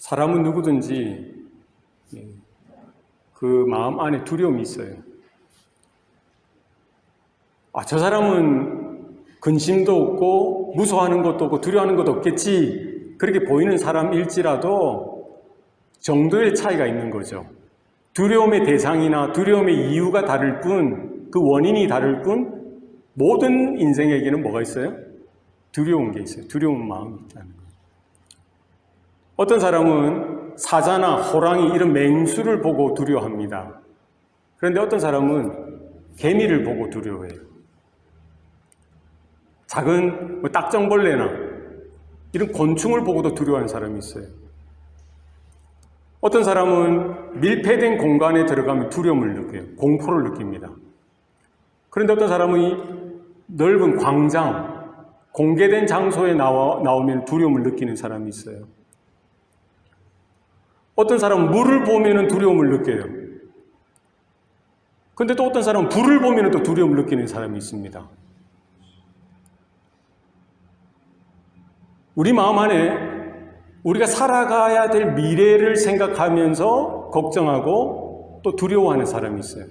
사람은 누구든지 그 마음 안에 두려움이 있어요. 저 사람은 근심도 없고 무서워하는 것도 없고 두려워하는 것도 없겠지, 그렇게 보이는 사람일지라도 정도의 차이가 있는 거죠. 두려움의 대상이나 두려움의 이유가 다를 뿐, 그 원인이 다를 뿐, 모든 인생에게는 뭐가 있어요? 두려운 게 있어요. 두려운 마음이 있다는 거예요. 어떤 사람은 사자나 호랑이 이런 맹수를 보고 두려워합니다. 그런데 어떤 사람은 개미를 보고 두려워해요. 작은 딱정벌레나 이런 곤충을 보고도 두려워하는 사람이 있어요. 어떤 사람은 밀폐된 공간에 들어가면 두려움을 느껴요. 공포를 느낍니다. 그런데 어떤 사람은 이 넓은 광장, 공개된 장소에 나오면 두려움을 느끼는 사람이 있어요. 어떤 사람은 물을 보면 두려움을 느껴요. 그런데 또 어떤 사람은 불을 보면 또 두려움을 느끼는 사람이 있습니다. 우리 마음 안에 우리가 살아가야 될 미래를 생각하면서 걱정하고 또 두려워하는 사람이 있어요.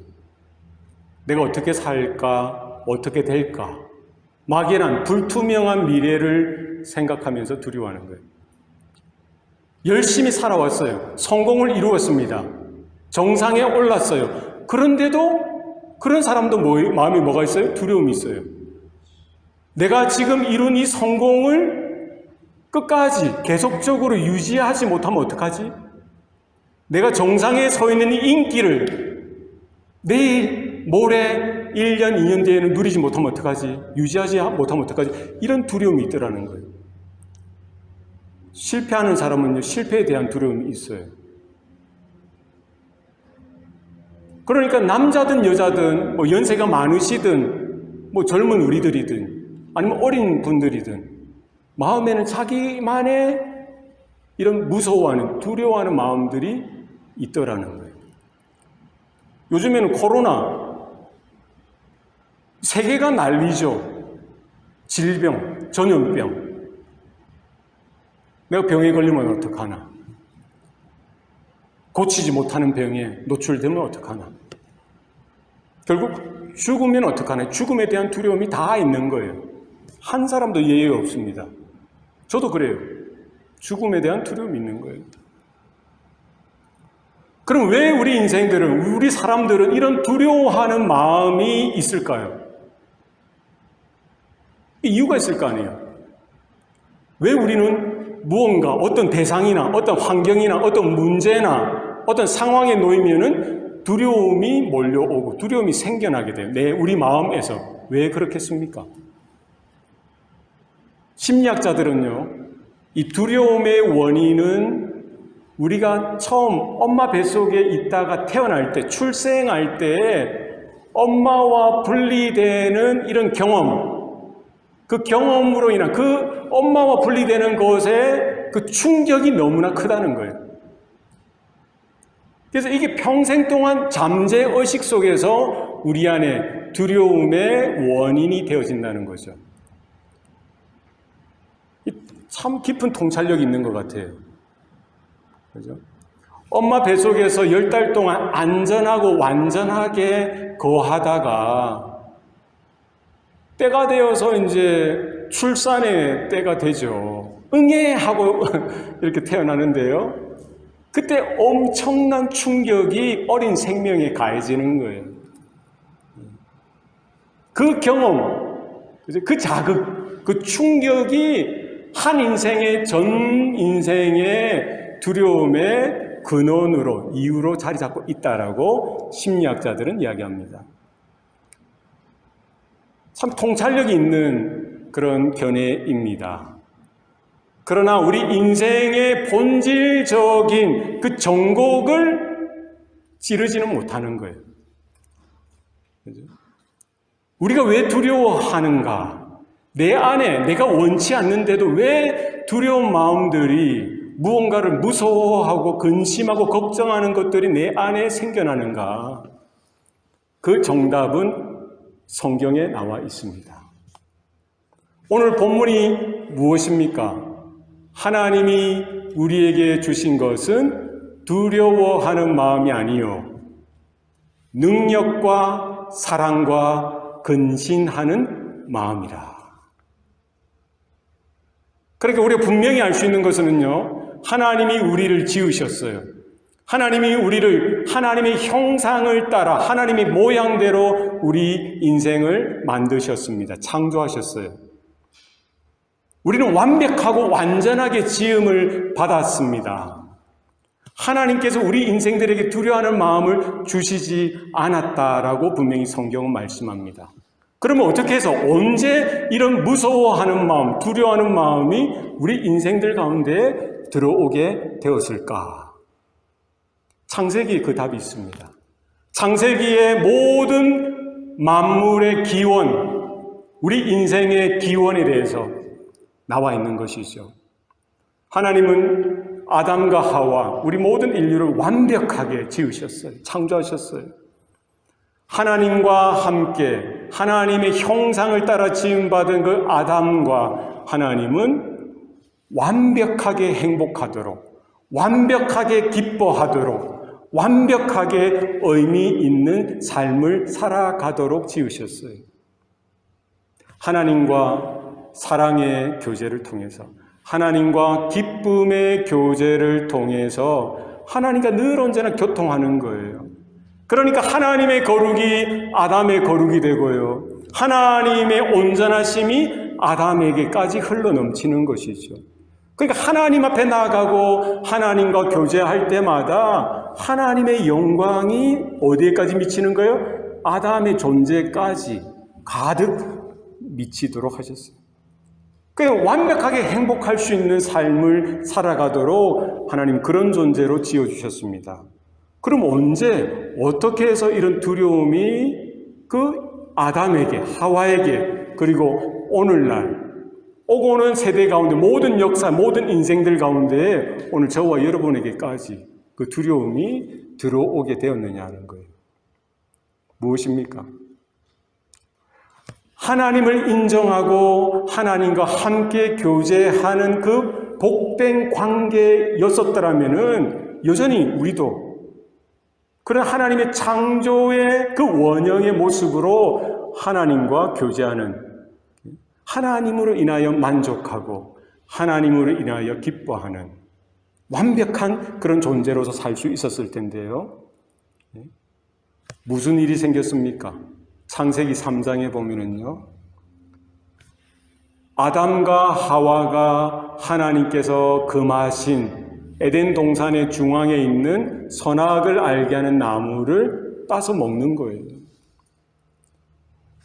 내가 어떻게 살까? 어떻게 될까? 막연한 불투명한 미래를 생각하면서 두려워하는 거예요. 열심히 살아왔어요. 성공을 이루었습니다. 정상에 올랐어요. 그런데도 그런 사람도 마음에 뭐가 있어요? 두려움이 있어요. 내가 지금 이룬 이 성공을 끝까지 계속적으로 유지하지 못하면 어떡하지? 내가 정상에 서 있는 이 인기를 내일, 모레, 1년, 2년 뒤에는 누리지 못하면 어떡하지? 유지하지 못하면 어떡하지? 이런 두려움이 있더라는 거예요. 실패하는 사람은요, 실패에 대한 두려움이 있어요. 그러니까 남자든 여자든, 연세가 많으시든, 젊은 우리들이든, 아니면 어린 분들이든, 마음에는 자기만의 이런 무서워하는, 두려워하는 마음들이 있더라는 거예요. 요즘에는 코로나, 세계가 난리죠. 질병, 전염병. 내가 병에 걸리면 어떡하나? 고치지 못하는 병에 노출되면 어떡하나? 결국 죽으면 어떡하나? 죽음에 대한 두려움이 다 있는 거예요. 한 사람도 예외 없습니다. 저도 그래요. 죽음에 대한 두려움이 있는 거예요. 그럼 왜 우리 인생들은, 우리 사람들은 이런 두려워하는 마음이 있을까요? 이유가 있을 거 아니에요. 왜 우리는 무언가 어떤 대상이나 어떤 환경이나 어떤 문제나 어떤 상황에 놓이면은 두려움이 몰려오고 두려움이 생겨나게 돼요. 우리 마음에서. 왜 그렇겠습니까? 심리학자들은요, 이 두려움의 원인은 우리가 처음 엄마 뱃속에 있다가 태어날 때, 출생할 때 엄마와 분리되는 이런 경험, 그 경험으로 인한 그 엄마와 분리되는 것에 그 충격이 너무나 크다는 거예요. 그래서 이게 평생 동안 잠재의식 속에서 우리 안에 두려움의 원인이 되어진다는 거죠. 참 깊은 통찰력이 있는 것 같아요. 그죠? 엄마 뱃속에서 10달 동안 안전하고 완전하게 거하다가 때가 되어서 이제 출산의 때가 되죠. 응애! 하고 이렇게 태어나는데요. 그때 엄청난 충격이 어린 생명에 가해지는 거예요. 그 경험, 그 자극, 그 충격이 한 인생의 전 인생의 두려움의 근원으로, 이유로 자리 잡고 있다라고 심리학자들은 이야기합니다. 참 통찰력이 있는 그런 견해입니다. 그러나 우리 인생의 본질적인 그 정곡을 찌르지는 못하는 거예요. 그죠? 우리가 왜 두려워하는가? 내 안에 내가 원치 않는데도 왜 두려운 마음들이, 무언가를 무서워하고 근심하고 걱정하는 것들이 내 안에 생겨나는가? 그 정답은 성경에 나와 있습니다. 오늘 본문이 무엇입니까? 하나님이 우리에게 주신 것은 두려워하는 마음이 아니요 능력과 사랑과 근신하는 마음이라. 그러니까 우리가 분명히 알 수 있는 것은요, 하나님이 우리를 지으셨어요. 하나님이 우리를 하나님의 형상을 따라 하나님의 모양대로 우리 인생을 만드셨습니다. 창조하셨어요. 우리는 완벽하고 완전하게 지음을 받았습니다. 하나님께서 우리 인생들에게 두려워하는 마음을 주시지 않았다라고 분명히 성경은 말씀합니다. 그러면 어떻게 해서 언제 이런 무서워하는 마음, 두려워하는 마음이 우리 인생들 가운데 들어오게 되었을까? 창세기에 그 답이 있습니다. 창세기의 모든 만물의 기원, 우리 인생의 기원에 대해서 나와 있는 것이죠. 하나님은 아담과 하와, 우리 모든 인류를 완벽하게 지으셨어요. 창조하셨어요. 하나님과 함께 하나님의 형상을 따라 지음받은 그 아담과 하나님은 완벽하게 행복하도록, 완벽하게 기뻐하도록, 완벽하게 의미 있는 삶을 살아가도록 지으셨어요. 하나님과 사랑의 교제를 통해서, 하나님과 기쁨의 교제를 통해서 하나님과 늘 언제나 교통하는 거예요. 그러니까 하나님의 거룩이 아담의 거룩이 되고요, 하나님의 온전하심이 아담에게까지 흘러넘치는 것이죠. 그러니까 하나님 앞에 나아가고 하나님과 교제할 때마다 하나님의 영광이 어디에까지 미치는 거예요? 아담의 존재까지 가득 미치도록 하셨어요. 그러니까 완벽하게 행복할 수 있는 삶을 살아가도록 하나님 그런 존재로 지어주셨습니다. 그럼 언제 어떻게 해서 이런 두려움이 그 아담에게, 하와에게, 그리고 오늘날 오고 오는 세대 가운데 모든 역사, 모든 인생들 가운데 오늘 저와 여러분에게까지 그 두려움이 들어오게 되었느냐는 거예요. 무엇입니까? 하나님을 인정하고 하나님과 함께 교제하는 그 복된 관계였었더라면은 여전히 우리도 그런 하나님의 창조의 그 원형의 모습으로 하나님과 교제하는, 하나님으로 인하여 만족하고 하나님으로 인하여 기뻐하는 완벽한 그런 존재로서 살 수 있었을 텐데요. 무슨 일이 생겼습니까? 창세기 3장에 보면은요, 아담과 하와가 하나님께서 금하신 에덴 동산의 중앙에 있는 선악을 알게 하는 나무를 따서 먹는 거예요.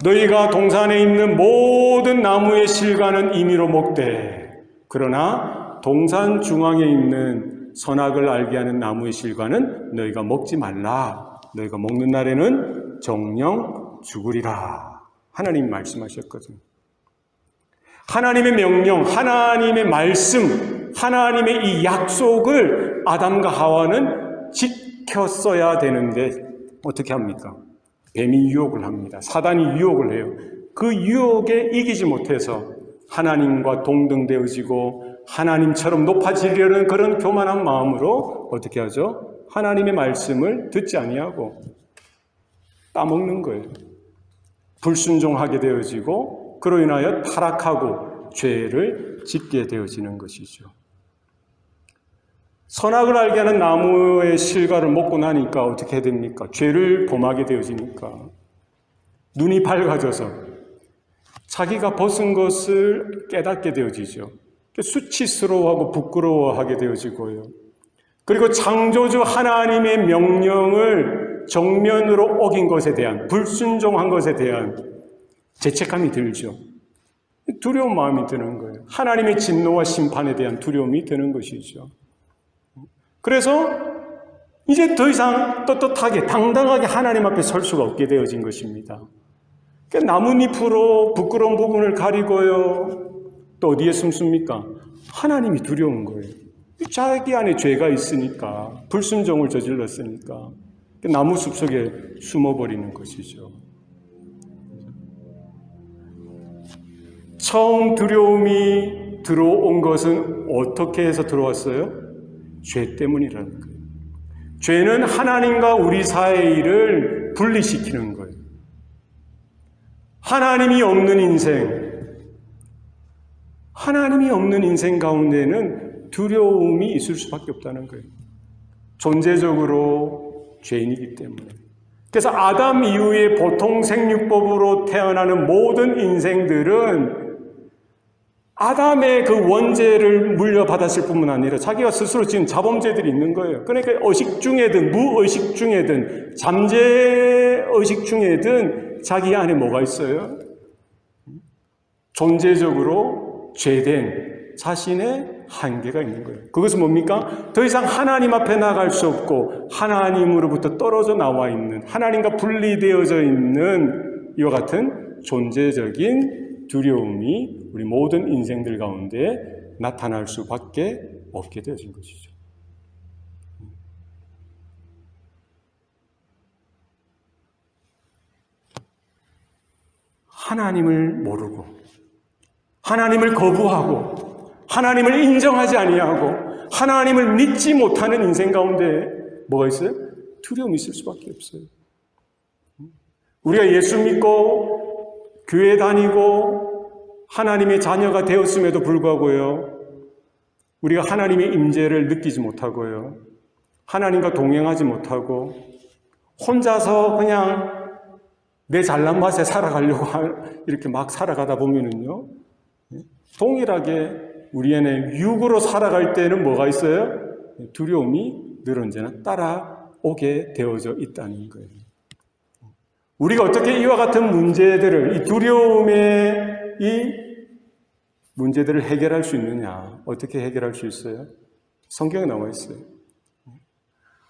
너희가 동산에 있는 모든 나무의 실과는 임의로 먹되, 그러나 동산 중앙에 있는 선악을 알게 하는 나무의 실과는 너희가 먹지 말라. 너희가 먹는 날에는 정령 죽으리라. 하나님이 말씀하셨거든요. 하나님의 명령, 하나님의 말씀, 하나님의 이 약속을 아담과 하와는 지켰어야 되는데 어떻게 합니까? 뱀이 유혹을 합니다. 사단이 유혹을 해요. 그 유혹에 이기지 못해서 하나님과 동등되어지고 하나님처럼 높아지려는 그런 교만한 마음으로 어떻게 하죠? 하나님의 말씀을 듣지 아니하고 따먹는 거예요. 불순종하게 되어지고 그로 인하여 타락하고 죄를 짓게 되어지는 것이죠. 선악을 알게 하는 나무의 실과를 먹고 나니까 어떻게 됩니까? 죄를 범하게 되어지니까 눈이 밝아져서 자기가 벗은 것을 깨닫게 되어지죠. 수치스러워하고 부끄러워하게 되어지고요. 그리고 창조주 하나님의 명령을 정면으로 어긴 것에 대한, 불순종한 것에 대한 죄책감이 들죠. 두려운 마음이 드는 거예요. 하나님의 진노와 심판에 대한 두려움이 드는 것이죠. 그래서 이제 더 이상 떳떳하게 당당하게 하나님 앞에 설 수가 없게 되어진 것입니다. 나뭇잎으로 부끄러운 부분을 가리고요. 또 어디에 숨습니까? 하나님이 두려운 거예요. 자기 안에 죄가 있으니까, 불순종을 저질렀으니까 나무 숲속에 숨어버리는 것이죠. 처음 두려움이 들어온 것은 어떻게 해서 들어왔어요? 죄 때문이라는 거예요. 죄는 하나님과 우리 사이를 분리시키는 거예요. 하나님이 없는 인생 가운데는 두려움이 있을 수밖에 없다는 거예요. 존재적으로 죄인이기 때문에. 그래서 아담 이후에 보통 생육법으로 태어나는 모든 인생들은 아담의 그 원죄를 물려받았을 뿐만 아니라 자기가 스스로 지은 자범죄들이 있는 거예요. 그러니까 의식 중에든 무의식 중에든 잠재의식 중에든 자기 안에 뭐가 있어요? 존재적으로 죄된 자신의 한계가 있는 거예요. 그것은 뭡니까? 더 이상 하나님 앞에 나갈 수 없고 하나님으로부터 떨어져 나와 있는, 하나님과 분리되어져 있는 이와 같은 존재적인 두려움이 우리 모든 인생들 가운데 나타날 수밖에 없게 되어진 것이죠. 하나님을 모르고 하나님을 거부하고 하나님을 인정하지 아니하고 하나님을 믿지 못하는 인생 가운데 뭐가 있어요? 두려움이 있을 수밖에 없어요. 우리가 예수 믿고 교회 다니고 하나님의 자녀가 되었음에도 불구하고요, 우리가 하나님의 임재를 느끼지 못하고요, 하나님과 동행하지 못하고 혼자서 그냥 내 잘난 맛에 살아가려고 이렇게 막 살아가다 보면은요, 동일하게 우리 안에 육으로 살아갈 때는 뭐가 있어요? 두려움이 늘 언제나 따라오게 되어져 있다는 거예요. 우리가 어떻게 이와 같은 문제들을, 이 두려움의 이 문제들을 해결할 수 있느냐? 어떻게 해결할 수 있어요? 성경에 나와 있어요.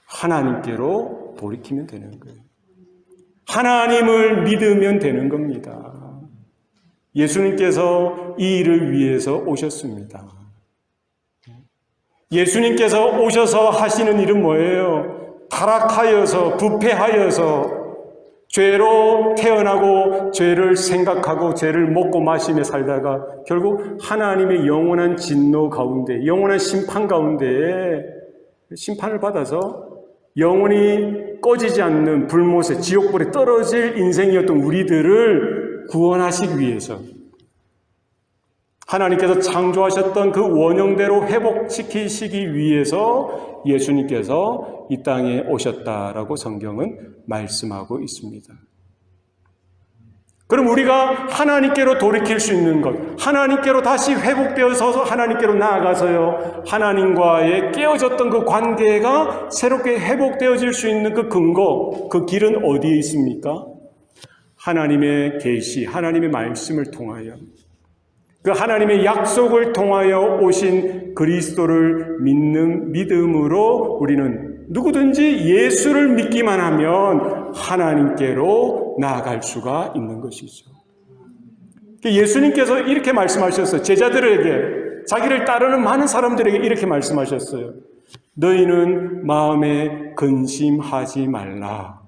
하나님께로 돌이키면 되는 거예요. 하나님을 믿으면 되는 겁니다. 예수님께서 이 일을 위해서 오셨습니다. 예수님께서 오셔서 하시는 일은 뭐예요? 타락하여서, 부패하여서 죄로 태어나고 죄를 생각하고 죄를 먹고 마시며 살다가 결국 하나님의 영원한 진노 가운데, 영원한 심판 가운데 심판을 받아서 영원히 꺼지지 않는 불못에, 지옥불에 떨어질 인생이었던 우리들을 구원하시기 위해서 하나님께서 창조하셨던 그 원형대로 회복시키시기 위해서 예수님께서 이 땅에 오셨다라고 성경은 말씀하고 있습니다. 그럼 우리가 하나님께로 돌이킬 수 있는 것, 하나님께로 다시 회복되어서 하나님께로 나아가서요, 하나님과의 깨어졌던 그 관계가 새롭게 회복되어질 수 있는 그 근거, 그 길은 어디에 있습니까? 하나님의 계시, 하나님의 말씀을 통하여, 그 하나님의 약속을 통하여 오신 그리스도를 믿는 믿음으로 우리는 누구든지 예수를 믿기만 하면 하나님께로 나아갈 수가 있는 것이죠. 예수님께서 이렇게 말씀하셨어요. 제자들에게, 자기를 따르는 많은 사람들에게 이렇게 말씀하셨어요. 너희는 마음에 근심하지 말라.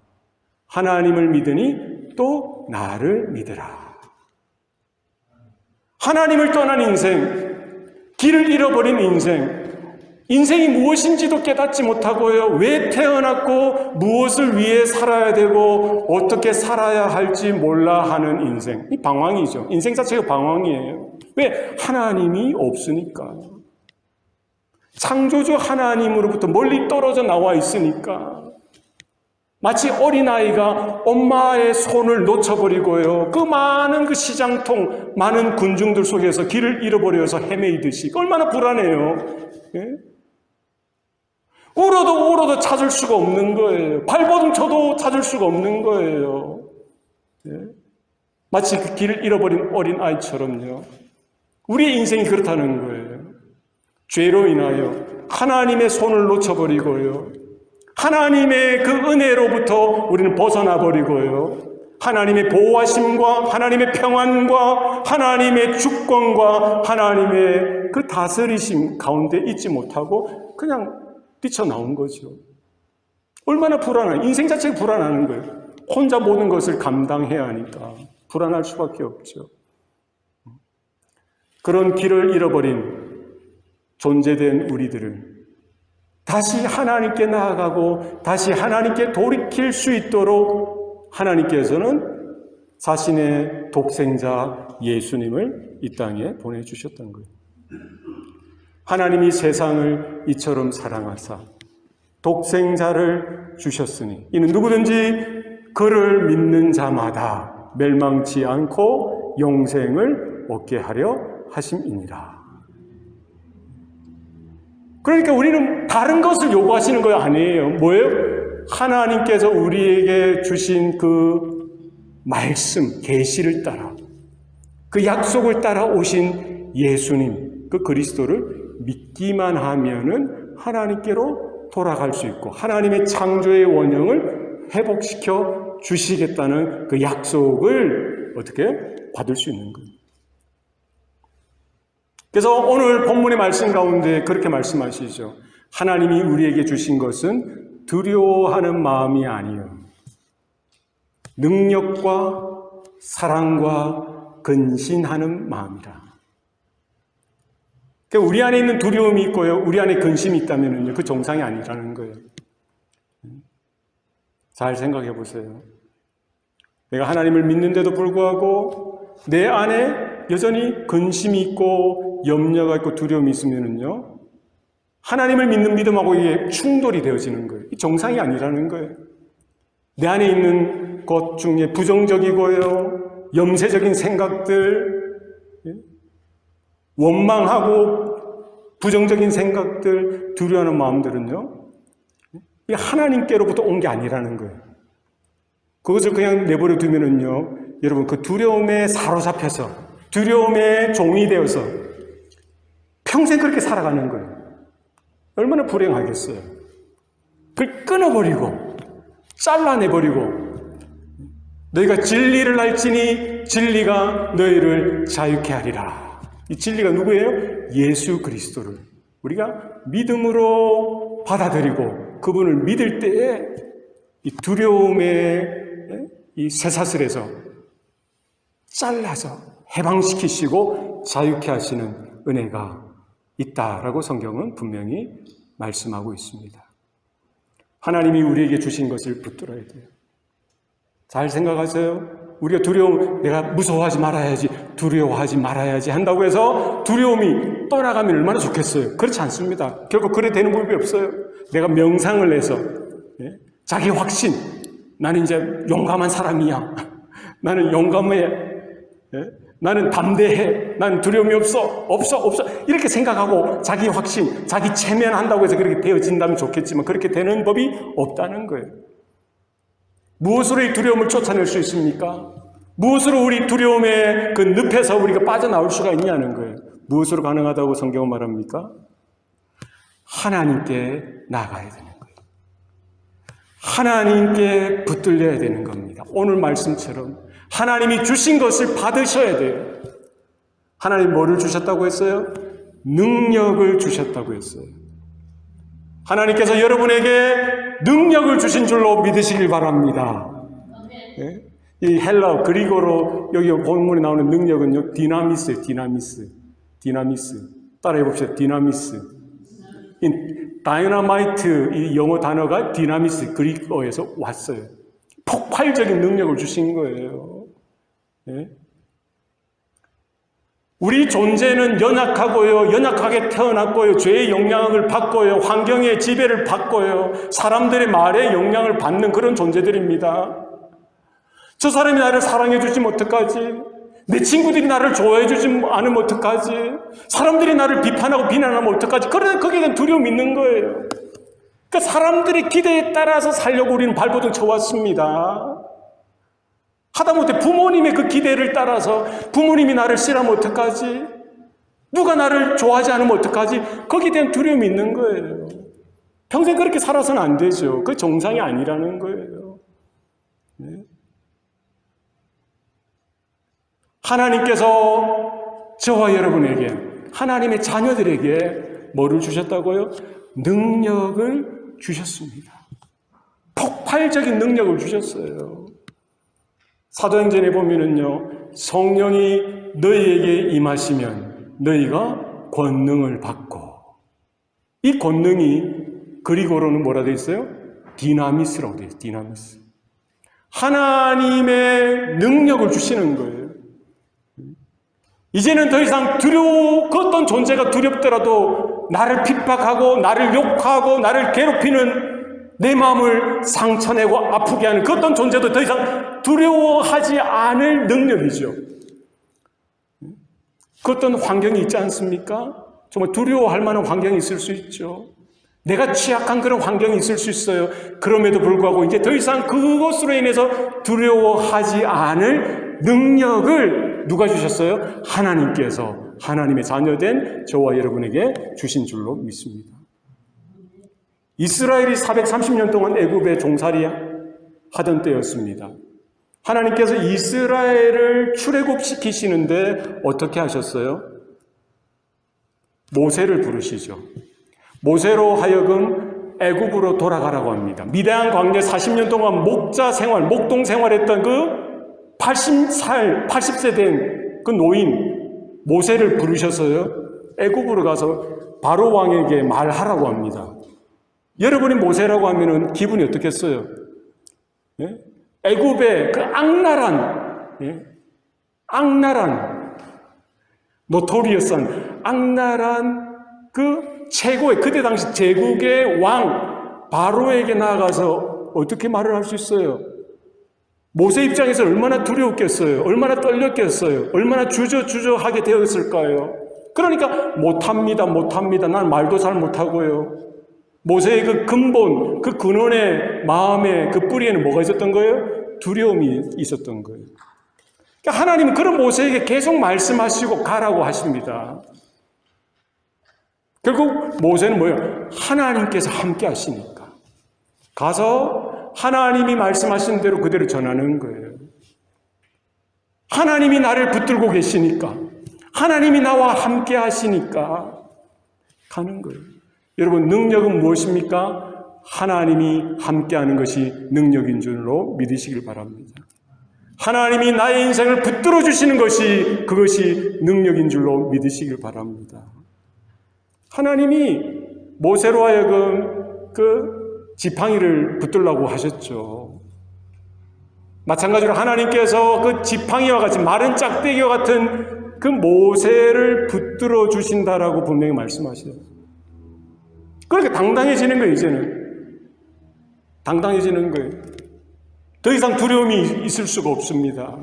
하나님을 믿으니 또 나를 믿으라. 하나님을 떠난 인생, 길을 잃어버린 인생, 인생이 무엇인지도 깨닫지 못하고요, 왜 태어났고 무엇을 위해 살아야 되고 어떻게 살아야 할지 몰라 하는 인생. 이 방황이죠. 인생 자체가 방황이에요. 왜? 하나님이 없으니까. 창조주 하나님으로부터 멀리 떨어져 나와 있으니까. 마치 어린아이가 엄마의 손을 놓쳐버리고요, 그 많은 그 시장통, 많은 군중들 속에서 길을 잃어버려서 헤매이듯이 얼마나 불안해요. 예? 울어도 찾을 수가 없는 거예요. 발버둥 쳐도 찾을 수가 없는 거예요. 예? 마치 그 길을 잃어버린 어린아이처럼요. 우리의 인생이 그렇다는 거예요. 죄로 인하여 하나님의 손을 놓쳐버리고요, 하나님의 그 은혜로부터 우리는 벗어나 버리고요, 하나님의 보호하심과 하나님의 평안과 하나님의 주권과 하나님의 그 다스리심 가운데 있지 못하고 그냥 뛰쳐나온 거죠. 얼마나 불안해. 인생 자체가 불안하는 거예요. 혼자 모든 것을 감당해야 하니까 불안할 수밖에 없죠. 그런 길을 잃어버린 존재된 우리들을 다시 하나님께 나아가고 다시 하나님께 돌이킬 수 있도록 하나님께서는 자신의 독생자 예수님을 이 땅에 보내주셨던 거예요. 하나님이 세상을 이처럼 사랑하사 독생자를 주셨으니 이는 누구든지 그를 믿는 자마다 멸망치 않고 영생을 얻게 하려 하심이니라. 그러니까 우리는 다른 것을 요구하시는 거 아니에요. 뭐예요? 하나님께서 우리에게 주신 그 말씀, 계시를 따라 그 약속을 따라 오신 예수님, 그 그리스도를 믿기만 하면은 하나님께로 돌아갈 수 있고 하나님의 창조의 원형을 회복시켜 주시겠다는 그 약속을 어떻게 받을 수 있는 거예요. 그래서 오늘 본문의 말씀 가운데 그렇게 말씀하시죠. 하나님이 우리에게 주신 것은 두려워하는 마음이 아니요 능력과 사랑과 근신하는 마음이라. 그러니까 우리 안에 있는 두려움이 있고요, 우리 안에 근심이 있다면요, 그 정상이 아니라는 거예요. 잘 생각해 보세요. 내가 하나님을 믿는데도 불구하고 내 안에 여전히 근심이 있고 염려가 있고 두려움이 있으면요, 하나님을 믿는 믿음하고 이게 충돌이 되어지는 거예요. 이 정상이 아니라는 거예요. 내 안에 있는 것 중에 부정적이고요, 염세적인 생각들, 원망하고 부정적인 생각들, 두려워하는 마음들은요, 이 하나님께로부터 온 게 아니라는 거예요. 그것을 그냥 내버려 두면은요, 여러분 그 두려움에 사로잡혀서 두려움의 종이 되어서 평생 그렇게 살아가는 거예요. 얼마나 불행하겠어요. 그걸 끊어버리고 잘라내버리고 너희가 진리를 알지니 진리가 너희를 자유케 하리라. 이 진리가 누구예요? 예수 그리스도를 우리가 믿음으로 받아들이고 그분을 믿을 때에 이 두려움의 이 쇠사슬에서 잘라서 해방시키시고 자유케 하시는 은혜가 있다라고 성경은 분명히 말씀하고 있습니다. 하나님이 우리에게 주신 것을 붙들어야 돼요. 잘 생각하세요. 우리가 두려움, 내가 무서워하지 말아야지, 두려워하지 말아야지 한다고 해서 두려움이 떠나가면 얼마나 좋겠어요. 그렇지 않습니다. 결국 그래 되는 법이 없어요. 내가 명상을 해서 자기 확신, 나는 이제 용감한 사람이야. 나는 용감해. 나는 담대해. 나는 두려움이 없어. 이렇게 생각하고 자기 확신, 자기 체면한다고 해서 그렇게 되어진다면 좋겠지만 그렇게 되는 법이 없다는 거예요. 무엇으로 이 두려움을 쫓아낼 수 있습니까? 무엇으로 우리 두려움의 그 늪에서 우리가 빠져나올 수가 있냐는 거예요. 무엇으로 가능하다고 성경은 말합니까? 하나님께 나아가야 되는 거예요. 하나님께 붙들려야 되는 겁니다. 오늘 말씀처럼 하나님이 주신 것을 받으셔야 돼요. 하나님 뭐를 주셨다고 했어요? 능력을 주셨다고 했어요. 하나님께서 여러분에게 능력을 주신 줄로 믿으시길 바랍니다. 네? 이 헬라어, 그리고로 여기 본문에 나오는 능력은요, 디나미스예요. 디나미스. 따라해 봅시다. 디나미스. 다이너마이트, 이 영어 단어가 디나미스, 그리스어에서 왔어요. 폭발적인 능력을 주신 거예요. 네? 우리 존재는 연약하고요, 연약하게 태어났고요, 죄의 영향을 받고요, 환경의 지배를 받고요, 사람들의 말에 영향을 받는 그런 존재들입니다. 저 사람이 나를 사랑해 주지면 어떡하지? 내 친구들이 나를 좋아해 주지 않으면 어떡하지? 사람들이 나를 비판하고 비난하면 어떡하지? 그러나 거기에 대한 두려움이 있는 거예요. 그러니까 사람들의 기대에 따라서 살려고 우리는 발버둥 쳐왔습니다. 하다못해 부모님의 그 기대를 따라서 부모님이 나를 싫어하면 어떡하지? 누가 나를 좋아하지 않으면 어떡하지? 거기에 대한 두려움이 있는 거예요. 평생 그렇게 살아서는 안 되죠. 그게 정상이 아니라는 거예요. 네. 하나님께서 저와 여러분에게, 하나님의 자녀들에게 뭐를 주셨다고요? 능력을 주셨습니다. 폭발적인 능력을 주셨어요. 사도행전에 보면은요, 성령이 너희에게 임하시면 너희가 권능을 받고. 이 권능이 그리고로는 뭐라 되어 있어요? 디나미스라고 되어 있어요. 디나미스. 하나님의 능력을 주시는 거예요. 이제는 더 이상 그 어떤 존재가 두렵더라도 나를 핍박하고 나를 욕하고 나를 괴롭히는 내 마음을 상처내고 아프게 하는 그 어떤 존재도 더 이상 두려워하지 않을 능력이죠. 그 어떤 환경이 있지 않습니까? 정말 두려워할 만한 환경이 있을 수 있죠. 내가 취약한 그런 환경이 있을 수 있어요. 그럼에도 불구하고 이제 더 이상 그것으로 인해서 두려워하지 않을 능력을 누가 주셨어요? 하나님께서 하나님의 자녀된 저와 여러분에게 주신 줄로 믿습니다. 이스라엘이 430년 동안 애굽에 종살이 하던 때였습니다. 하나님께서 이스라엘을 출애굽시키시는데 어떻게 하셨어요? 모세를 부르시죠. 모세로 하여금 애굽으로 돌아가라고 합니다. 미대한 광야 40년 동안 목자 생활, 목동 생활했던 그 80세 된 그 노인 모세를 부르셔서요. 애굽으로 가서 바로 왕에게 말하라고 합니다. 여러분이 모세라고 하면은 기분이 어떻겠어요? 예? 애굽의 그 악랄한 노토리어스한 악랄한 그 최고의 그때 당시 제국의 왕 바로에게 나아가서 어떻게 말을 할 수 있어요? 모세 입장에서 얼마나 두려웠겠어요? 얼마나 떨렸겠어요? 얼마나 주저하게 되었을까요? 그러니까 못합니다. 난 말도 잘 못하고요. 모세의 그 근본, 그 근원의 마음의 그 뿌리에는 뭐가 있었던 거예요? 두려움이 있었던 거예요. 그러니까 하나님은 그런 모세에게 계속 말씀하시고 가라고 하십니다. 결국 모세는 뭐예요? 하나님께서 함께 하시니까 가서 하나님이 말씀하신 대로 그대로 전하는 거예요. 하나님이 나를 붙들고 계시니까, 하나님이 나와 함께 하시니까 가는 거예요. 여러분, 능력은 무엇입니까? 하나님이 함께 하는 것이 능력인 줄로 믿으시길 바랍니다. 하나님이 나의 인생을 붙들어 주시는 것이 그것이 능력인 줄로 믿으시길 바랍니다. 하나님이 모세로 하여금 그 지팡이를 붙들라고 하셨죠. 마찬가지로 하나님께서 그 지팡이와 같이 마른 짝대기와 같은 그 모세를 붙들어 주신다라고 분명히 말씀하셔요. 그렇게 당당해지는 거예요, 이제는. 당당해지는 거예요. 더 이상 두려움이 있을 수가 없습니다.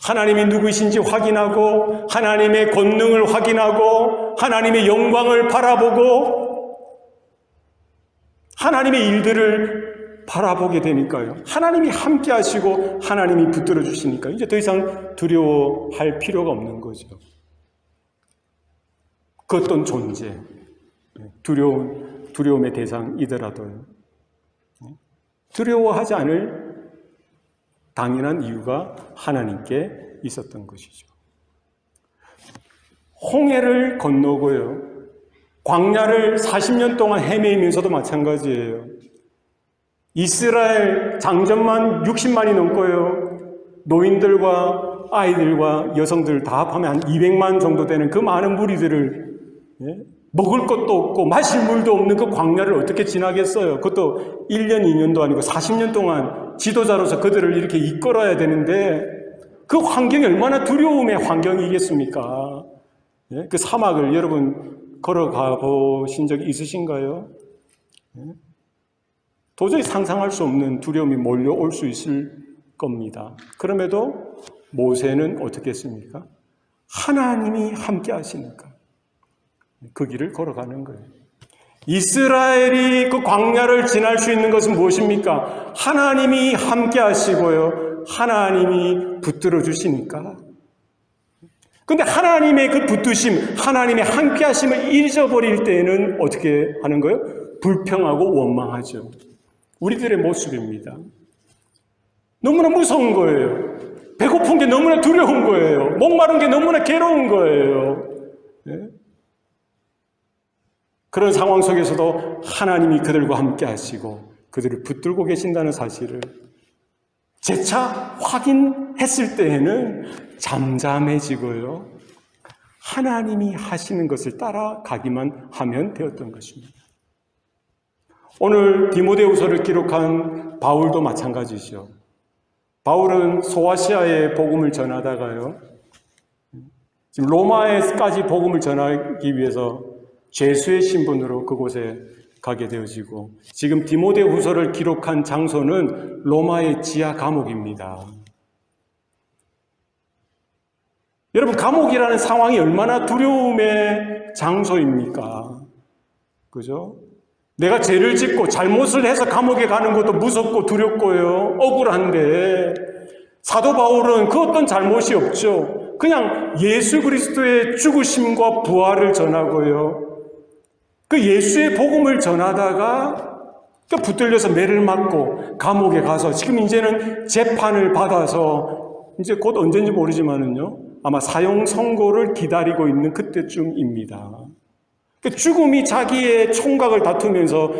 하나님이 누구이신지 확인하고 하나님의 권능을 확인하고 하나님의 영광을 바라보고 하나님의 일들을 바라보게 되니까요. 하나님이 함께 하시고 하나님이 붙들어 주시니까 이제 더 이상 두려워할 필요가 없는 거죠. 그 어떤 존재, 두려움의 대상이더라도요. 두려워하지 않을 당연한 이유가 하나님께 있었던 것이죠. 홍해를 건너고요. 광야를 40년 동안 헤매면서도 마찬가지예요. 이스라엘 장정만 60만이 넘고요. 노인들과 아이들과 여성들 다 합하면 한 200만 정도 되는 그 많은 무리들을 먹을 것도 없고 마실 물도 없는 그 광야를 어떻게 지나겠어요? 그것도 1년, 2년도 아니고 40년 동안 지도자로서 그들을 이렇게 이끌어야 되는데 그 환경이 얼마나 두려움의 환경이겠습니까? 그 사막을 여러분 걸어가 보신 적이 있으신가요? 도저히 상상할 수 없는 두려움이 몰려올 수 있을 겁니다. 그럼에도 모세는 어떻게 했습니까? 하나님이 함께 하시니까 그 길을 걸어가는 거예요. 이스라엘이 그 광야를 지날 수 있는 것은 무엇입니까? 하나님이 함께 하시고요. 하나님이 붙들어 주시니까. 근데 하나님의 그 붙드심, 하나님의 함께 하심을 잊어버릴 때에는 어떻게 하는 거예요? 불평하고 원망하죠. 우리들의 모습입니다. 너무나 무서운 거예요. 배고픈 게 너무나 두려운 거예요. 목마른 게 너무나 괴로운 거예요. 네? 그런 상황 속에서도 하나님이 그들과 함께 하시고 그들을 붙들고 계신다는 사실을 재차 확인했을 때에는 잠잠해지고요. 하나님이 하시는 것을 따라가기만 하면 되었던 것입니다. 오늘 디모데후서를 기록한 바울도 마찬가지죠. 바울은 소아시아에 복음을 전하다가요, 지금 로마에까지 복음을 전하기 위해서 죄수의 신분으로 그곳에 가게 되어지고, 지금 디모데후서를 기록한 장소는 로마의 지하 감옥입니다. 여러분, 감옥이라는 상황이 얼마나 두려움의 장소입니까? 그죠? 내가 죄를 짓고 잘못을 해서 감옥에 가는 것도 무섭고 두렵고요, 억울한데, 사도 바울은 그 어떤 잘못이 없죠. 그냥 예수 그리스도의 죽으심과 부활을 전하고요, 그 예수의 복음을 전하다가 붙들려서 매를 맞고 감옥에 가서 지금 이제는 재판을 받아서 이제 곧 언제인지 모르지만은요, 아마 사형 선고를 기다리고 있는 그때쯤입니다. 죽음이 자기의 총각을 다투면서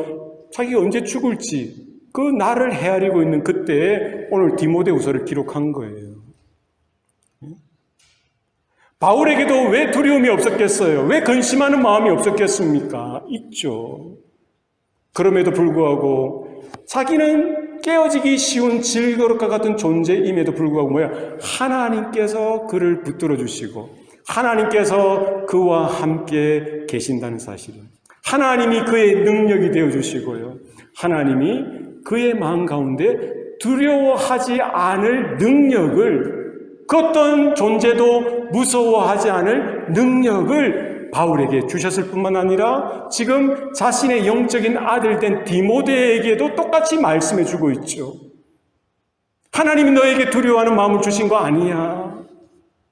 자기가 언제 죽을지 그 날을 헤아리고 있는 그때에 오늘 디모데후서를 기록한 거예요. 바울에게도 왜 두려움이 없었겠어요? 왜 근심하는 마음이 없었겠습니까? 있죠. 그럼에도 불구하고 자기는 깨어지기 쉬운 질그릇과 같은 존재임에도 불구하고 하나님께서 그를 붙들어 주시고 하나님께서 그와 함께 계신다는 사실은, 하나님이 그의 능력이 되어 주시고요, 하나님이 그의 마음 가운데 두려워하지 않을 능력을, 그 어떤 존재도 무서워하지 않을 능력을 바울에게 주셨을 뿐만 아니라 지금 자신의 영적인 아들 된 디모데에게도 똑같이 말씀해 주고 있죠. 하나님이 너에게 두려워하는 마음을 주신 거 아니야.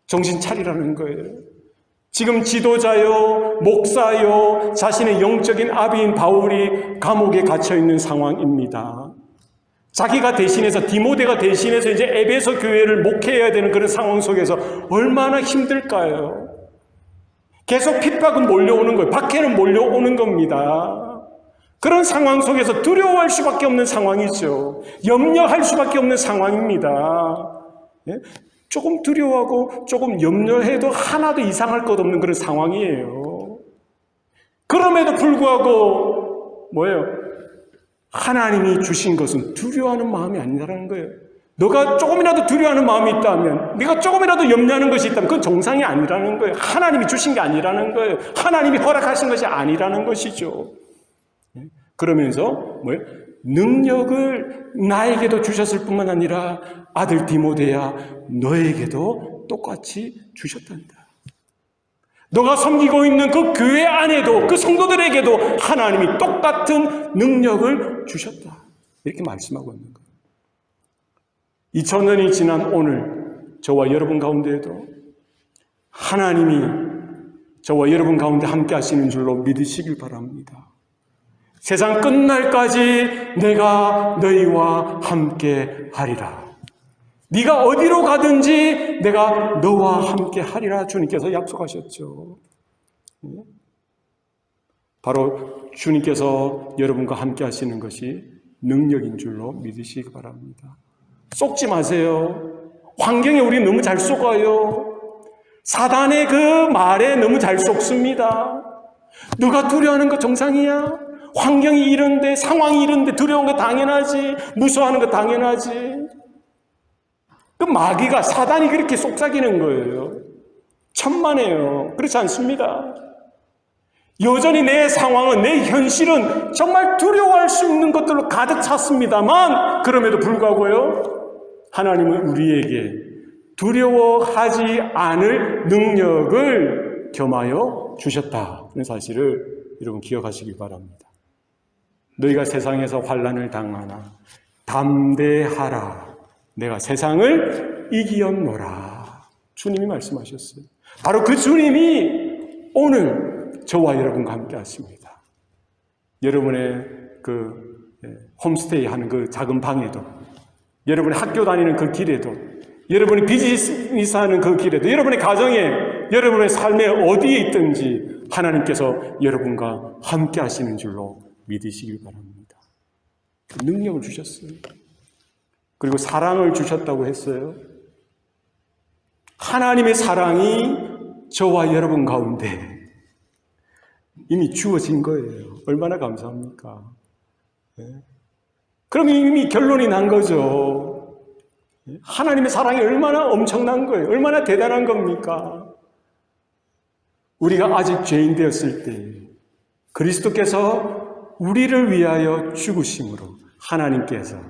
정신 차리라는 거예요. 지금 지도자요, 목사요, 자신의 영적인 아비인 바울이 감옥에 갇혀 있는 상황입니다. 자기가 대신해서, 디모데가 대신해서 이제 에베소 교회를 목회해야 되는 그런 상황 속에서 얼마나 힘들까요? 계속 핍박은 몰려오는 거예요. 박해는 몰려오는 겁니다. 그런 상황 속에서 두려워할 수밖에 없는 상황이죠. 염려할 수밖에 없는 상황입니다. 조금 두려워하고 조금 염려해도 하나도 이상할 것 없는 그런 상황이에요. 그럼에도 불구하고 하나님이 주신 것은 두려워하는 마음이 아니라는 거예요. 너가 조금이라도 두려워하는 마음이 있다면, 네가 조금이라도 염려하는 것이 있다면 그건 정상이 아니라는 거예요. 하나님이 주신 게 아니라는 거예요. 하나님이 허락하신 것이 아니라는 것이죠. 그러면서 능력을 나에게도 주셨을 뿐만 아니라 아들 디모데야 너에게도 똑같이 주셨단다. 너가 섬기고 있는 그 교회 안에도, 그 성도들에게도 하나님이 똑같은 능력을 주셨다. 이렇게 말씀하고 있는 거예요. 2000년이 지난 오늘 저와 여러분 가운데에도 하나님이 저와 여러분 가운데 함께 하시는 줄로 믿으시길 바랍니다. 세상 끝날까지 내가 너희와 함께 하리라. 네가 어디로 가든지 내가 너와 함께 하리라 주님께서 약속하셨죠. 바로 주님께서 여러분과 함께 하시는 것이 능력인 줄로 믿으시기 바랍니다. 속지 마세요. 환경에 우리 너무 잘 속아요. 사단의 그 말에 너무 잘 속습니다. 너가 두려워하는 거 정상이야. 환경이 이런데, 상황이 이런데 두려운 거 당연하지. 무서워하는 거 당연하지. 그 마귀가, 사단이 그렇게 속삭이는 거예요. 천만에요. 그렇지 않습니다. 여전히 내 상황은, 내 현실은 정말 두려워할 수 있는 것들로 가득 찼습니다만, 그럼에도 불구하고요, 하나님은 우리에게 두려워하지 않을 능력을 겸하여 주셨다는 사실을 여러분 기억하시기 바랍니다. 너희가 세상에서 환난을 당하나 담대하라. 내가 세상을 이기었노라. 주님이 말씀하셨어요. 바로 그 주님이 오늘 저와 여러분과 함께 하십니다. 여러분의 그 홈스테이 하는 그 작은 방에도, 여러분의 학교 다니는 그 길에도, 여러분이 비즈니스 하는 그 길에도, 여러분의 가정에, 여러분의 삶에 어디에 있든지 하나님께서 여러분과 함께 하시는 줄로 믿으시길 바랍니다. 그 능력을 주셨어요. 그리고 사랑을 주셨다고 했어요. 하나님의 사랑이 저와 여러분 가운데 이미 주어진 거예요. 얼마나 감사합니까? 그럼 이미 결론이 난 거죠. 하나님의 사랑이 얼마나 엄청난 거예요. 얼마나 대단한 겁니까? 우리가 아직 죄인 되었을 때 그리스도께서 우리를 위하여 죽으심으로 하나님께서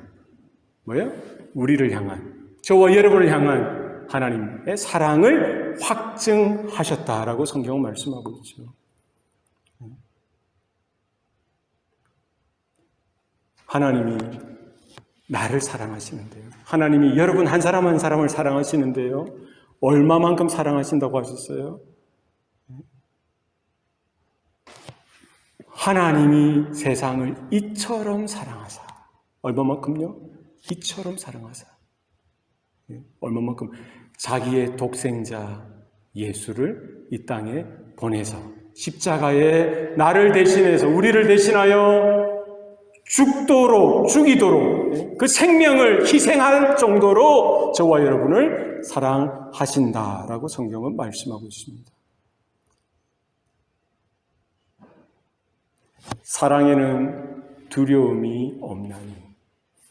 우리를 향한, 저와 여러분을 향한 하나님의 사랑을 확증하셨다라고 성경은 말씀하고 있죠. 하나님이 나를 사랑하시는데요. 하나님이 여러분 한 사람 한 사람을 사랑하시는데요. 얼마만큼 사랑하신다고 하셨어요? 하나님이 세상을 이처럼 사랑하사. 얼마만큼요? 이처럼 사랑하사. 얼마만큼? 자기의 독생자 예수를 이 땅에 보내서 십자가에 나를 대신해서 우리를 대신하여 죽이도록 그 생명을 희생할 정도로 저와 여러분을 사랑하신다라고 성경은 말씀하고 있습니다. 사랑에는 두려움이 없나니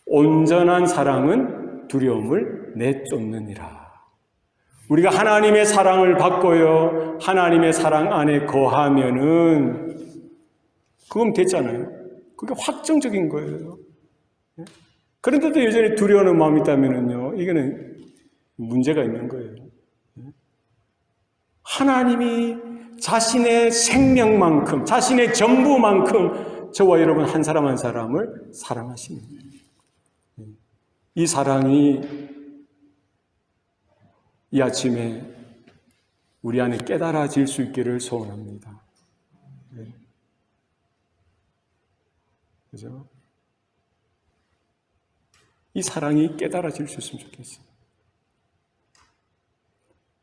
온전한 사랑은 두려움을 내쫓느니라. 우리가 하나님의 사랑을 받고요, 하나님의 사랑 안에 거하면은 그건 됐잖아요. 그게 확정적인 거예요. 그런데도 여전히 두려워하는 마음이 있다면요, 이거는 문제가 있는 거예요. 하나님이 자신의 생명만큼, 자신의 전부만큼 저와 여러분 한 사람 한 사람을 사랑하십니다. 이 사랑이 이 아침에 우리 안에 깨달아질 수 있기를 소원합니다. 그죠? 이 사랑이 깨달아질 수 있으면 좋겠어요.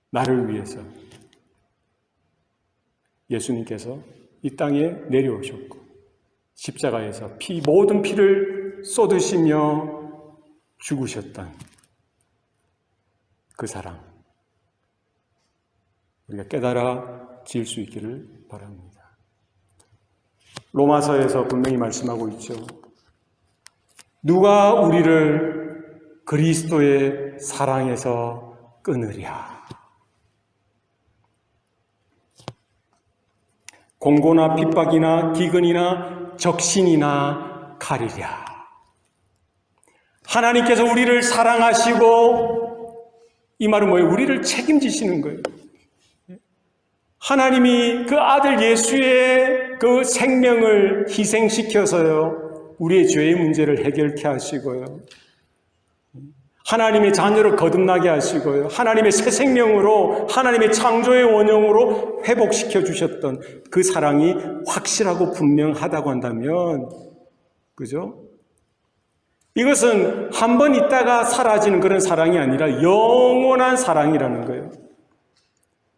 나를 위해서 예수님께서 이 땅에 내려오셨고 십자가에서 모든 피를 쏟으시며 죽으셨던 그 사랑, 우리가 깨달아질 수 있기를 바랍니다. 로마서에서 분명히 말씀하고 있죠. 누가 우리를 그리스도의 사랑에서 끊으랴. 공고나 핍박이나 기근이나 적신이나 칼이랴. 하나님께서 우리를 사랑하시고, 이 말은 뭐예요? 우리를 책임지시는 거예요. 하나님이 그 아들 예수의 그 생명을 희생시켜서요, 우리의 죄의 문제를 해결케 하시고요, 하나님의 자녀를 거듭나게 하시고요, 하나님의 새 생명으로, 하나님의 창조의 원형으로 회복시켜 주셨던 그 사랑이 확실하고 분명하다고 한다면, 그죠? 이것은 한 번 있다가 사라지는 그런 사랑이 아니라 영원한 사랑이라는 거예요.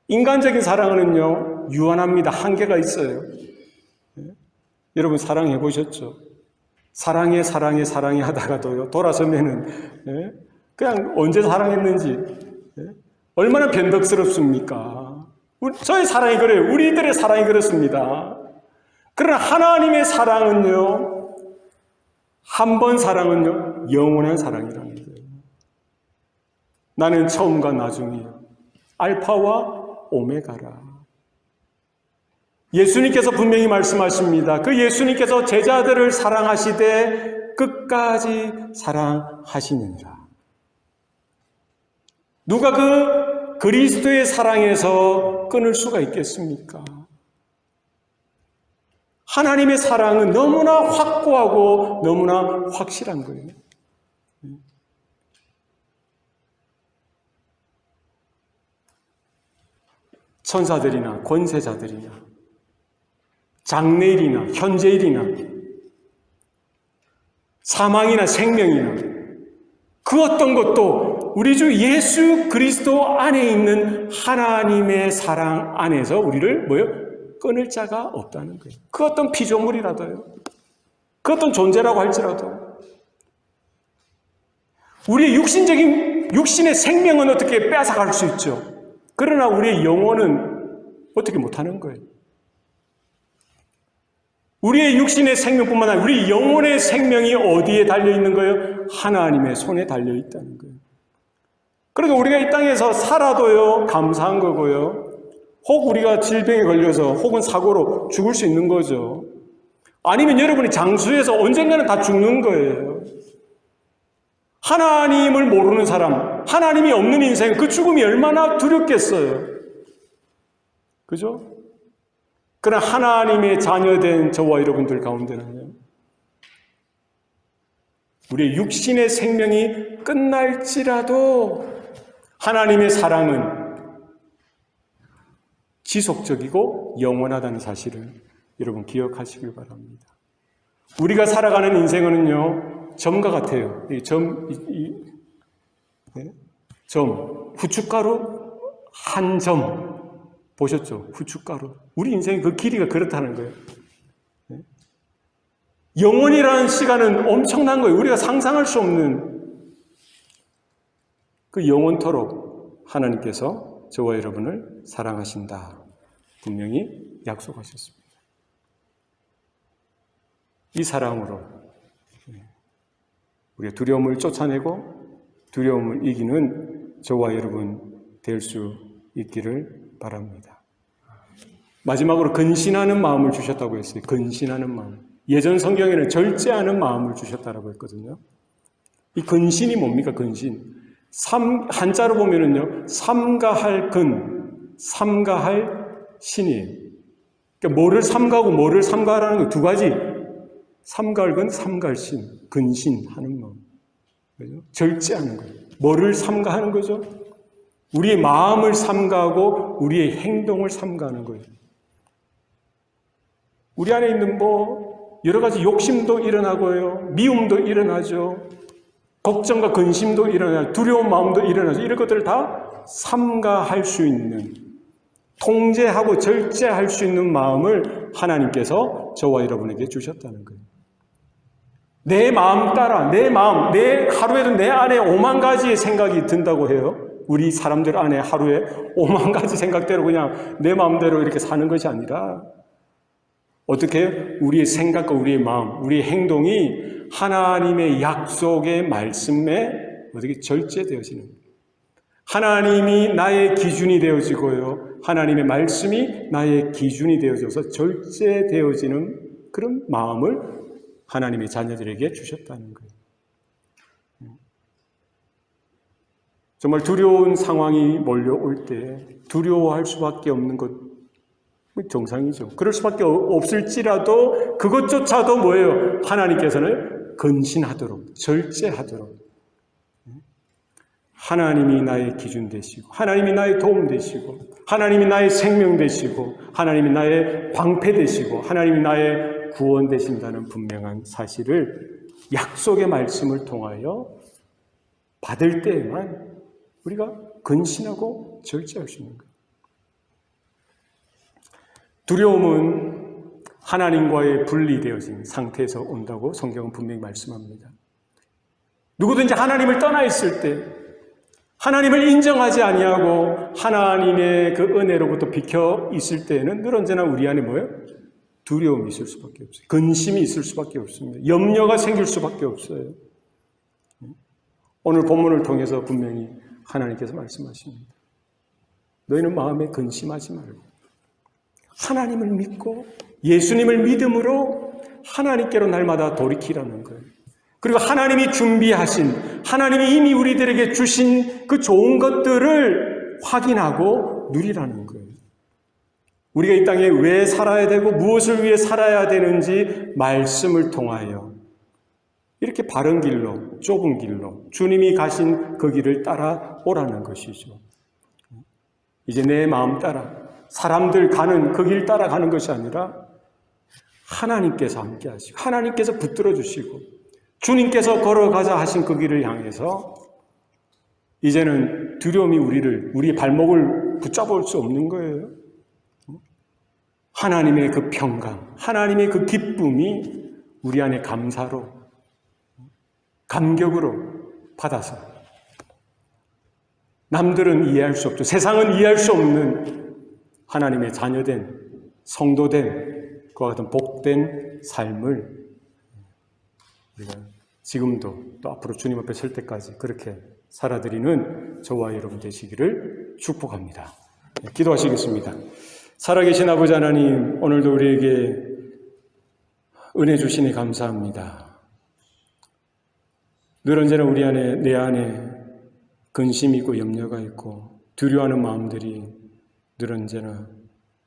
인간적인 사랑은요, 유한합니다. 한계가 있어요. 여러분 사랑해 보셨죠? 사랑해 하다가도요, 돌아서면은 그냥 언제 사랑했는지 얼마나 변덕스럽습니까? 저의 사랑이 그래요. 우리들의 사랑이 그렇습니다. 그러나 하나님의 사랑은요, 한 번 사랑은요, 영원한 사랑이라는 거예요. 나는 처음과 나중이요, 알파와 오메가라. 예수님께서 분명히 말씀하십니다. 그 예수님께서 제자들을 사랑하시되 끝까지 사랑하시느니라. 누가 그 그리스도의 사랑에서 끊을 수가 있겠습니까? 하나님의 사랑은 너무나 확고하고 너무나 확실한 거예요. 천사들이나 권세자들이나 장래일이나 현재일이나 사망이나 생명이나 그 어떤 것도 우리 주 예수 그리스도 안에 있는 하나님의 사랑 안에서 우리를 끊을 자가 없다는 거예요. 그 어떤 피조물이라도요, 그 어떤 존재라고 할지라도 우리의 육신의 생명은 어떻게 빼앗아갈 수 있죠. 그러나 우리의 영혼은 어떻게 못하는 거예요? 우리의 육신의 생명뿐만 아니라 우리 영혼의 생명이 어디에 달려있는 거예요? 하나님의 손에 달려있다는 거예요. 그러니까 우리가 이 땅에서 살아도요, 감사한 거고요. 혹 우리가 질병에 걸려서 혹은 사고로 죽을 수 있는 거죠. 아니면 여러분이 장수해서 언젠가는 다 죽는 거예요. 하나님을 모르는 사람, 하나님이 없는 인생, 그 죽음이 얼마나 두렵겠어요. 그죠? 그러나 하나님의 자녀된 저와 여러분들 가운데는요, 우리의 육신의 생명이 끝날지라도 하나님의 사랑은 지속적이고 영원하다는 사실을 여러분 기억하시길 바랍니다. 우리가 살아가는 인생은요, 점과 같아요. 후춧가루 한 점. 보셨죠? 후춧가루. 우리 인생의 그 길이가 그렇다는 거예요. 영원이라는 시간은 엄청난 거예요. 우리가 상상할 수 없는 그 영원토록 하나님께서 저와 여러분을 사랑하신다. 분명히 약속하셨습니다. 이 사랑으로 우리가 두려움을 쫓아내고 두려움을 이기는 저와 여러분 될 수 있기를 바랍니다. 마지막으로 근신하는 마음을 주셨다고 했어요. 근신하는 마음. 예전 성경에는 절제하는 마음을 주셨다고 했거든요. 이 근신이 뭡니까? 근신. 한자로 보면은요, 삼가할 근, 삼가할 신이에요. 그러니까 뭐를 삼가하고 뭐를 삼가하라는 거 두 가지. 삼가할 근, 삼가할 신. 근신하는 마음. 그죠? 절제하는 거예요. 뭐를 삼가하는 거죠? 우리의 마음을 삼가하고 우리의 행동을 삼가하는 거예요. 우리 안에 있는 여러 가지 욕심도 일어나고요. 미움도 일어나죠. 걱정과 근심도 일어나죠. 두려운 마음도 일어나죠. 이런 것들을 다 삼가할 수 있는, 통제하고 절제할 수 있는 마음을 하나님께서 저와 여러분에게 주셨다는 거예요. 내 마음 따라, 내 하루에도 내 안에 5만 가지의 생각이 든다고 해요. 우리 사람들 안에 하루에 5만 가지 생각대로 그냥 내 마음대로 이렇게 사는 것이 아니라 어떻게 우리의 생각과 우리의 마음, 우리의 행동이 하나님의 약속의 말씀에 어떻게 절제되어지는 거예요. 하나님이 나의 기준이 되어지고요. 하나님의 말씀이 나의 기준이 되어져서 절제되어지는 그런 마음을 하나님의 자녀들에게 주셨다는 거예요. 정말 두려운 상황이 몰려올 때 두려워할 수밖에 없는 것 정상이죠. 그럴 수밖에 없을지라도 그것조차도 뭐예요? 하나님께서는 근신하도록, 절제하도록 하나님이 나의 기준 되시고 하나님이 나의 도움 되시고 하나님이 나의 생명 되시고 하나님이 나의 방패 되시고 하나님이 나의 구원 되신다는 분명한 사실을 약속의 말씀을 통하여 받을 때에만 우리가 근신하고 절제할 수 있는 거예요. 두려움은 하나님과의 분리되어진 상태에서 온다고 성경은 분명히 말씀합니다. 누구든지 하나님을 떠나 있을 때, 하나님을 인정하지 아니하고 하나님의 그 은혜로부터 비켜 있을 때에는 늘 언제나 우리 안에 뭐예요? 두려움이 있을 수밖에 없어요. 근심이 있을 수밖에 없습니다. 염려가 생길 수밖에 없어요. 오늘 본문을 통해서 분명히 하나님께서 말씀하십니다. 너희는 마음에 근심하지 말고 하나님을 믿고 예수님을 믿음으로 하나님께로 날마다 돌이키라는 거예요. 그리고 하나님이 준비하신, 하나님이 이미 우리들에게 주신 그 좋은 것들을 확인하고 누리라는 거예요. 우리가 이 땅에 왜 살아야 되고 무엇을 위해 살아야 되는지 말씀을 통하여 이렇게 바른 길로, 좁은 길로 주님이 가신 그 길을 따라오라는 것이죠. 이제 내 마음 따라 사람들 가는 그 길 따라가는 것이 아니라 하나님께서 함께 하시고 하나님께서 붙들어 주시고 주님께서 걸어가자 하신 그 길을 향해서 이제는 두려움이 우리의 발목을 붙잡을 수 없는 거예요. 하나님의 그 평강, 하나님의 그 기쁨이 우리 안에 감사로 감격으로 받아서 남들은 이해할 수 없죠. 세상은 이해할 수 없는 하나님의 자녀된, 성도된, 그와 같은 복된 삶을 우리가 지금도 또 앞으로 주님 앞에 설 때까지 그렇게 살아드리는 저와 여러분 되시기를 축복합니다. 기도하시겠습니다. 살아계신 아버지 하나님, 오늘도 우리에게 은혜 주시니 감사합니다. 늘 언제나 우리 안에, 내 안에 근심이 있고 염려가 있고 두려워하는 마음들이 늘 언제나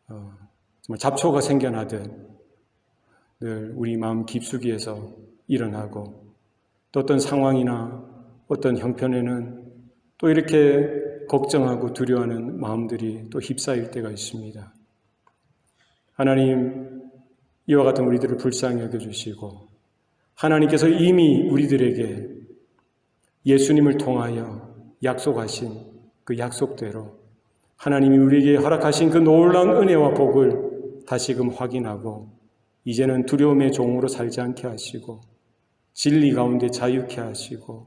정말 잡초가 생겨나듯 늘 우리 마음 깊숙이에서 일어나고, 또 어떤 상황이나 어떤 형편에는 또 이렇게 걱정하고 두려워하는 마음들이 또 휩싸일 때가 있습니다. 하나님, 이와 같은 우리들을 불쌍히 여겨주시고 하나님께서 이미 우리들에게 예수님을 통하여 약속하신 그 약속대로 하나님이 우리에게 허락하신 그 놀라운 은혜와 복을 다시금 확인하고 이제는 두려움의 종으로 살지 않게 하시고 진리 가운데 자유케 하시고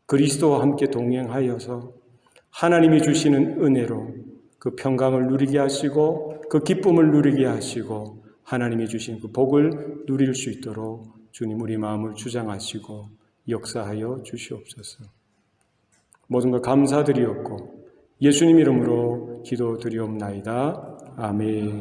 그리스도와 함께 동행하여서 하나님이 주시는 은혜로 그 평강을 누리게 하시고 그 기쁨을 누리게 하시고 하나님이 주신 그 복을 누릴 수 있도록 주님 우리 마음을 주장하시고 역사하여 주시옵소서. 모든 것 감사드리옵고 예수님 이름으로 기도드리옵나이다. 아멘.